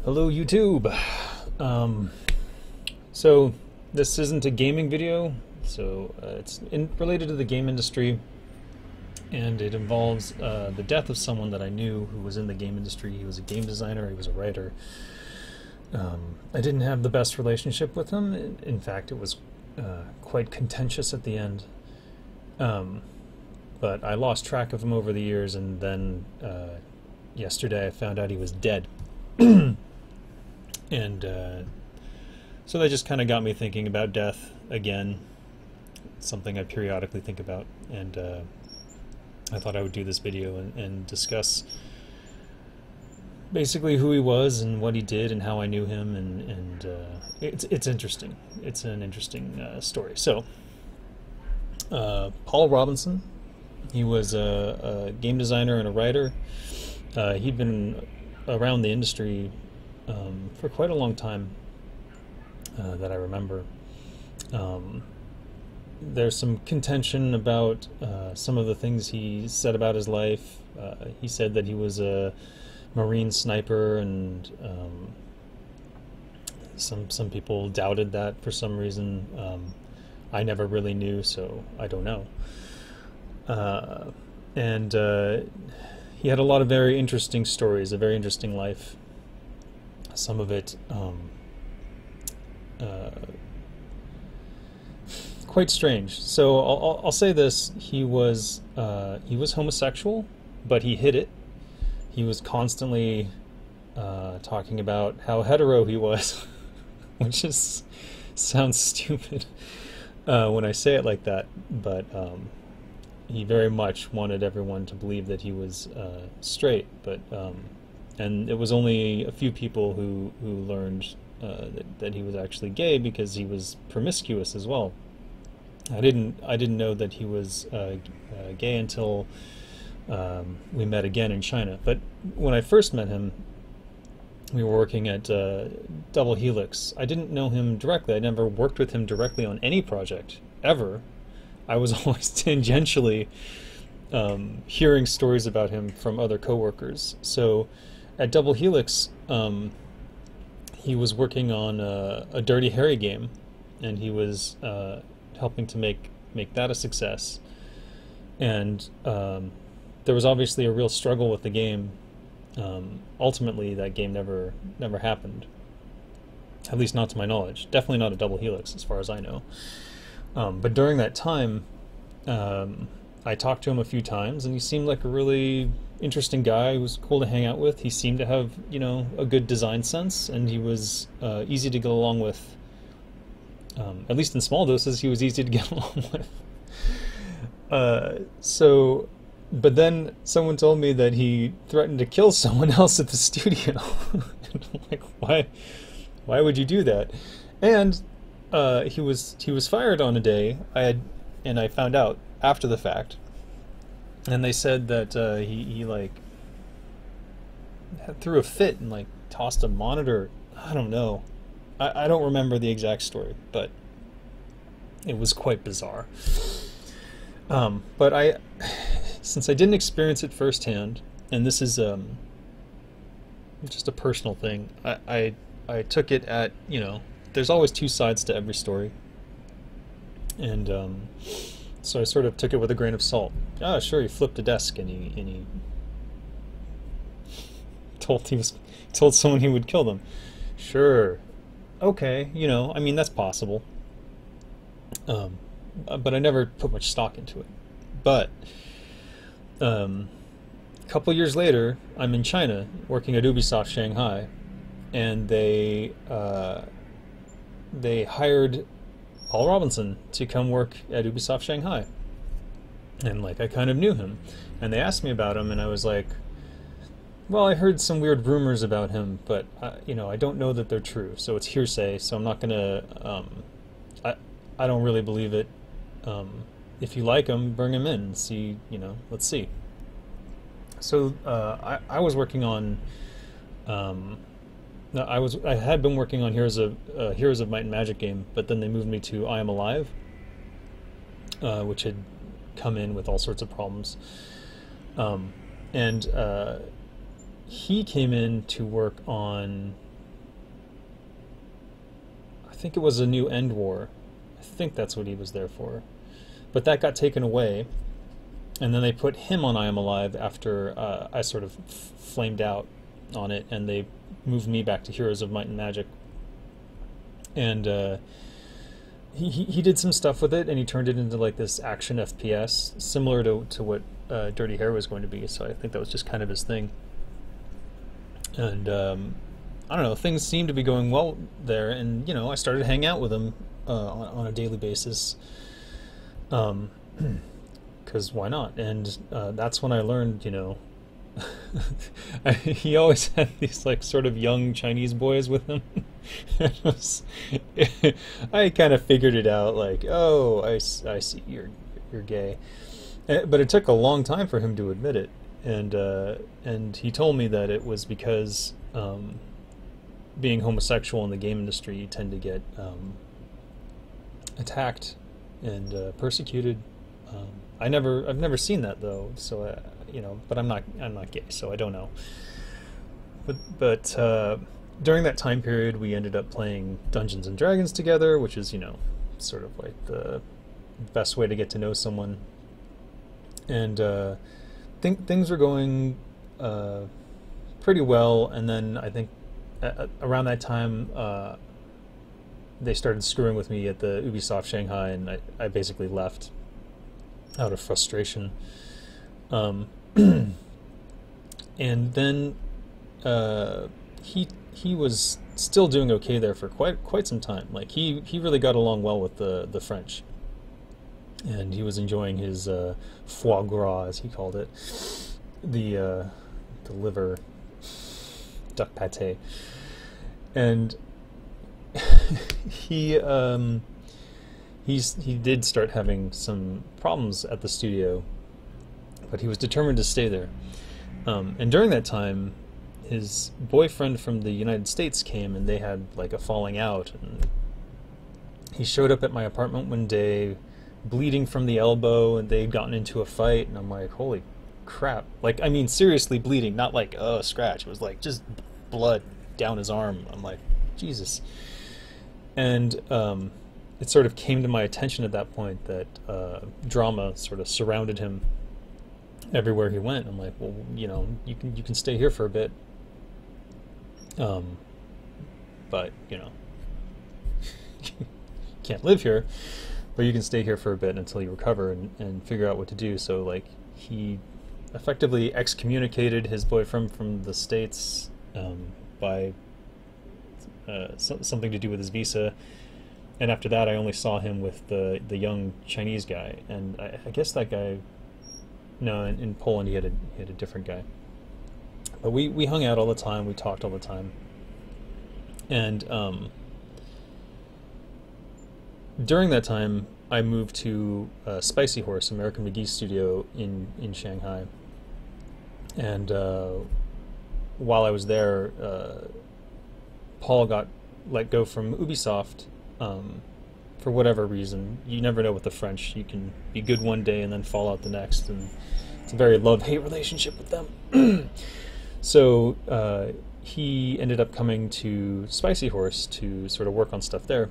Hello YouTube. So this isn't a gaming video, so it's related to the game industry, and it involves the death of someone that I knew who was in the game industry. He was a game designer, he was a writer. I didn't have the best relationship with him. In fact, it was quite contentious at the end. But I lost track of him over the years, and then yesterday I found out he was dead. And so that just kind of got me thinking about death again. It's something I periodically think about, and I thought I would do this video and discuss basically who he was and what he did and how I knew him, and it's interesting. It's an interesting story. So Paul Robinson, he was a game designer and a writer. He'd been around the industry for quite a long time that I remember. There's some contention about some of the things he said about his life. He said that he was a Marine sniper, and some people doubted that for some reason. I never really knew, so I don't know. And he had a lot of very interesting stories, a very interesting life. Some of it quite strange. So I'll say this: he was homosexual, but he hid it. He was constantly talking about how hetero he was, which sounds stupid when I say it like that, but he very much wanted everyone to believe that he was straight. But and it was only a few people who learned that he was actually gay, because he was promiscuous as well. I didn't know that he was gay until we met again in China. But when I first met him, we were working at Double Helix. I didn't know him directly. I never worked with him directly on any project ever. I was always tangentially hearing stories about him from other coworkers. So at Double Helix, he was working on a Dirty Harry game, and he was helping to make that a success. And there was obviously a real struggle with the game. Ultimately, that game never happened, at least not to my knowledge. Definitely not at Double Helix, as far as I know. But during that time, I talked to him a few times, and he seemed like a really interesting guy. He was cool to hang out with. He seemed to have, a good design sense, and he was easy to get along with. At least in small doses, he was easy to get along with. But then someone told me that he threatened to kill someone else at the studio. Like, why would you do that? And he was fired on a day. I found out after the fact, and they said that he like threw a fit and like tossed a monitor. I don't know. I don't remember the exact story, but it was quite bizarre. But since I didn't experience it firsthand, and this is just a personal thing, I took it at, there's always two sides to every story, and so I sort of took it with a grain of salt. Ah, sure, he flipped a desk, and he told someone he would kill them. Sure, okay, I mean, that's possible. But I never put much stock into it. But a couple years later, I'm in China working at Ubisoft Shanghai, and they hired Paul Robinson to come work at Ubisoft Shanghai. And like, I kind of knew him, and they asked me about him, and I was like, well, I heard some weird rumors about him, but I don't know that they're true, so it's hearsay, so I'm not gonna I don't really believe it. If you like him, bring him in and see, let's see. So I was working on I had been working on Heroes of Might and Magic game, but then they moved me to I Am Alive, which had come in with all sorts of problems. And he came in to work on think it was a new End War. I think that's what he was there for. But that got taken away, and then they put him on I Am Alive after I sort of flamed out on it, and they moved me back to Heroes of Might and Magic. And he did some stuff with it, and he turned it into like this action FPS, similar to what Dirty Hair was going to be. So I think that was just kind of his thing. And I don't know, things seemed to be going well there, and you know, I started hanging out with him on a daily basis, because why not? And that's when I learned, you know, he always had these like sort of young Chinese boys with him. I kind of figured it out, like, oh, I see, you're gay, but it took a long time for him to admit it, and he told me that it was because being homosexual in the game industry, you tend to get attacked and persecuted. I've never seen that though, so you know, but I'm not gay, so I don't know. But during that time period, we ended up playing Dungeons and Dragons together, which is, you know, sort of like the best way to get to know someone. And things were going pretty well, and then I think around that time they started screwing with me at the Ubisoft Shanghai, and I basically left out of frustration. And then he was still doing okay there for quite some time. Like he really got along well with the French, and he was enjoying his foie gras, as he called it, the liver, duck pate, and he did start having some problems at the studio, but he was determined to stay there. And during that time, his boyfriend from the United States came, and they had like a falling out, and he showed up at my apartment one day bleeding from the elbow, and they'd gotten into a fight, and I'm like, holy crap. Like, I mean, seriously bleeding, not like a scratch. It was like just blood down his arm. I'm like, Jesus. And it sort of came to my attention at that point that drama sort of surrounded him everywhere he went. I'm like, well, you know, you can stay here for a bit, but you know, can't live here, but you can stay here for a bit until you recover and figure out what to do. So like, he effectively excommunicated his boyfriend from the States by something to do with his visa. And after that, I only saw him with the young Chinese guy, and I guess that guy, no, in Poland he had a different guy. But we hung out all the time, we talked all the time, and during that time I moved to Spicy Horse, American McGee studio in Shanghai, and while I was there, Paul got let go from Ubisoft. For whatever reason. You never know with the French. You can be good one day and then fall out the next, and it's a very love-hate relationship with them. So he ended up coming to Spicy Horse to sort of work on stuff there.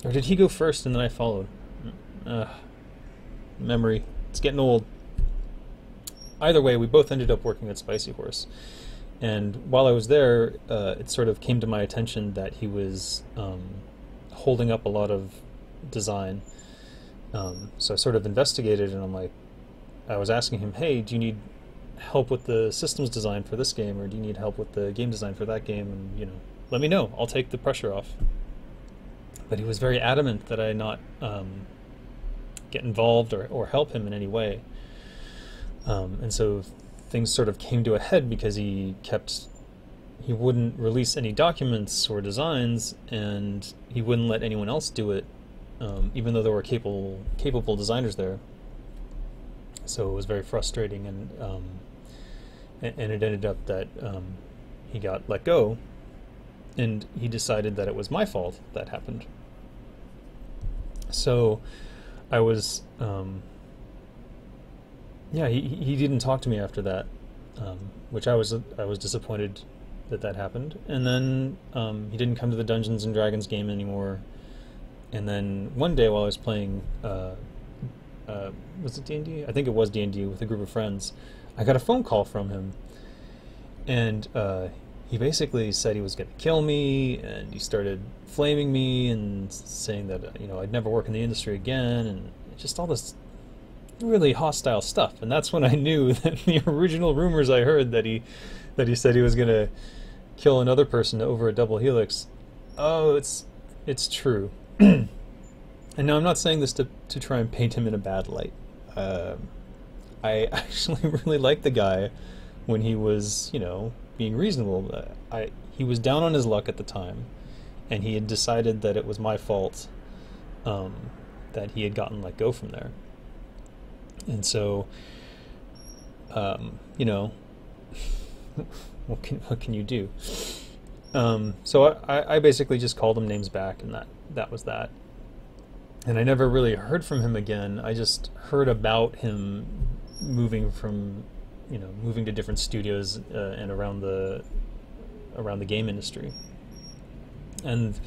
Or did he go first and then I followed? Memory. It's getting old. Either way, we both ended up working at Spicy Horse. And while I was there, it sort of came to my attention that he was holding up a lot of design. So I sort of investigated, and I'm like, I was asking him, hey, do you need help with the systems design for this game, or do you need help with the game design for that game? And, you know, let me know. I'll take the pressure off. But he was very adamant that I not get involved or help him in any way. And so things sort of came to a head because he wouldn't release any documents or designs, and he wouldn't let anyone else do it, even though there were capable designers there. So it was very frustrating, and it ended up that he got let go, and he decided that it was my fault that happened. So I was yeah, he didn't talk to me after that, which I was disappointed that happened. And then he didn't come to the Dungeons and Dragons game anymore. And then one day while I was playing, was it D&D? I think it was D&D with a group of friends. I got a phone call from him, and he basically said he was going to kill me, and he started flaming me and saying that I'd never work in the industry again, and just all this really hostile stuff. And that's when I knew that the original rumors I heard that he said he was going to kill another person over a Double Helix. Oh, it's true. And now I'm not saying this to try and paint him in a bad light. I actually really liked the guy when he was, being reasonable. He was down on his luck at the time, and he had decided that it was my fault that he had gotten let go from there. And so, what can you do? So I basically just called him names back, and that was that. And I never really heard from him again. I just heard about him moving to different studios and around the game industry. And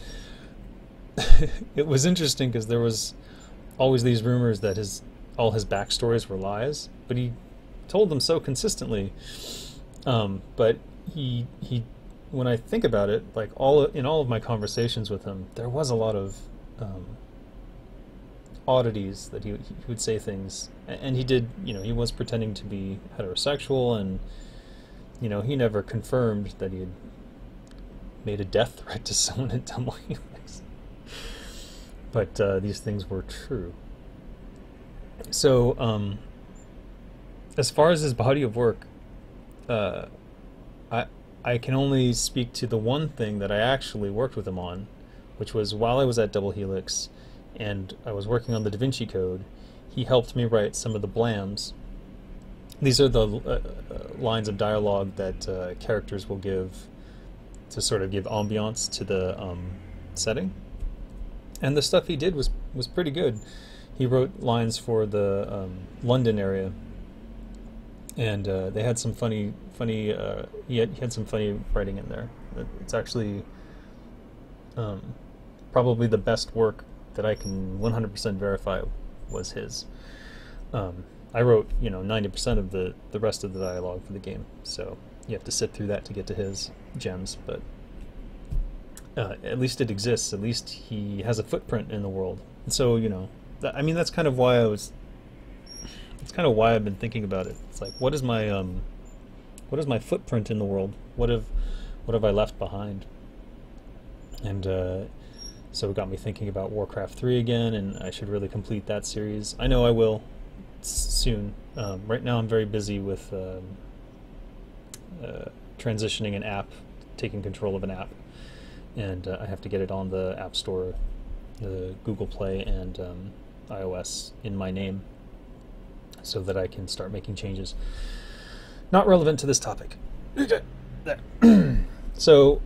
it was interesting because there was always these rumors that all his backstories were lies, but he told them so consistently. But he when I think about it, like in all of my conversations with him, there was a lot of oddities that he would say things, and he did, he was pretending to be heterosexual, and he never confirmed that he had made a death threat to someone at Double Helix. But these things were true. So as far as his body of work, I can only speak to the one thing that I actually worked with him on, which was while I was at Double Helix and I was working on the Da Vinci Code, he helped me write some of the blams. These are the lines of dialogue that characters will give to sort of give ambiance to the setting. And the stuff he did was pretty good. He wrote lines for the London area, and they had some funny. He had some funny writing in there. It's actually probably the best work that I can 100% verify was his. I wrote 90% of the rest of the dialogue for the game, so you have to sit through that to get to his gems. But at least it exists. At least he has a footprint in the world. And so that's kind of why It's kind of why I've been thinking about it. It's like, what is my footprint in the world? What have I left behind? And so it got me thinking about Warcraft 3 again, and I should really complete that series. I know I will soon. Right now I'm very busy with transitioning an app, taking control of an app, and I have to get it on the App Store, the Google Play, and iOS in my name, so that I can start making changes. Not relevant to this topic. There. So,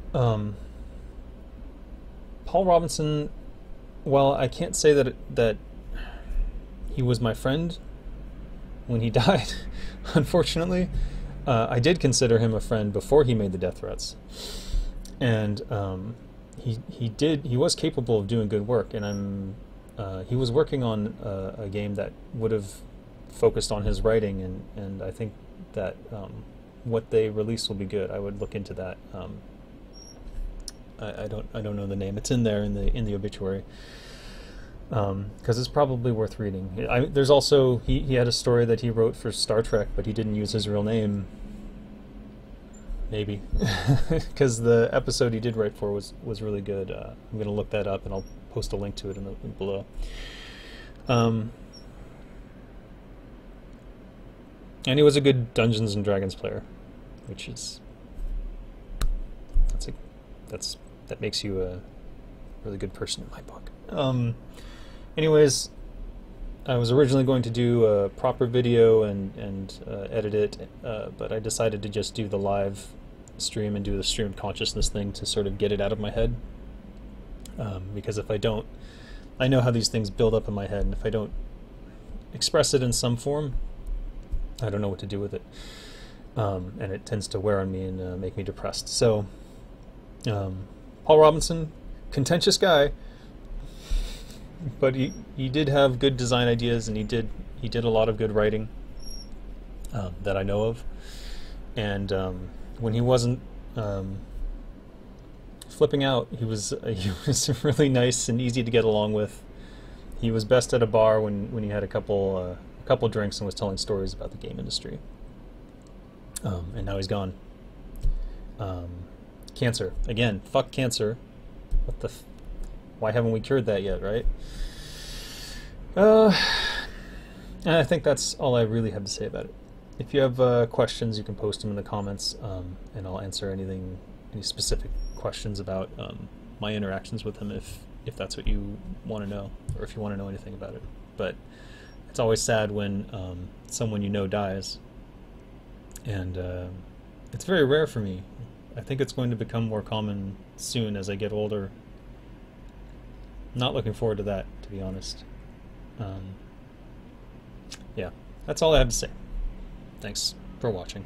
Paul Robinson, while I can't say that he was my friend when he died, unfortunately, I did consider him a friend before he made the death threats. And he was capable of doing good work, and he was working on a game that would have focused on his writing, and I think that what they release will be good. I would look into that. I don't know the name. It's in there in the obituary, because it's probably worth reading. There's also he had a story that he wrote for Star Trek, but he didn't use his real name. Maybe because the episode he did write for was really good. I'm gonna look that up, and I'll post a link to it below. And he was a good Dungeons and Dragons player, which is that makes you a really good person in my book. Anyways, I was originally going to do a proper video and edit it, but I decided to just do the live stream and do the stream of consciousness thing to sort of get it out of my head. Because if I don't, I know how these things build up in my head, and if I don't express it in some form, I don't know what to do with it. and it tends to wear on me and make me depressed. So, Paul Robinson, contentious guy, but he did have good design ideas, and he did a lot of good writing that I know of. And when he wasn't flipping out, he was really nice and easy to get along with. He was best at a bar when he had a couple drinks and was telling stories about the game industry. And now he's gone. Cancer again. Fuck cancer. What the? Why haven't we cured that yet? Right? And I think that's all I really have to say about it. If you have questions, you can post them in the comments, and I'll answer any specific questions about my interactions with him if that's what you want to know, or if you want to know anything about it. But it's always sad when someone you know dies, and it's very rare for me. I think it's going to become more common soon as I get older. Not looking forward to that, to be honest. Yeah, that's all I have to say. Thanks for watching.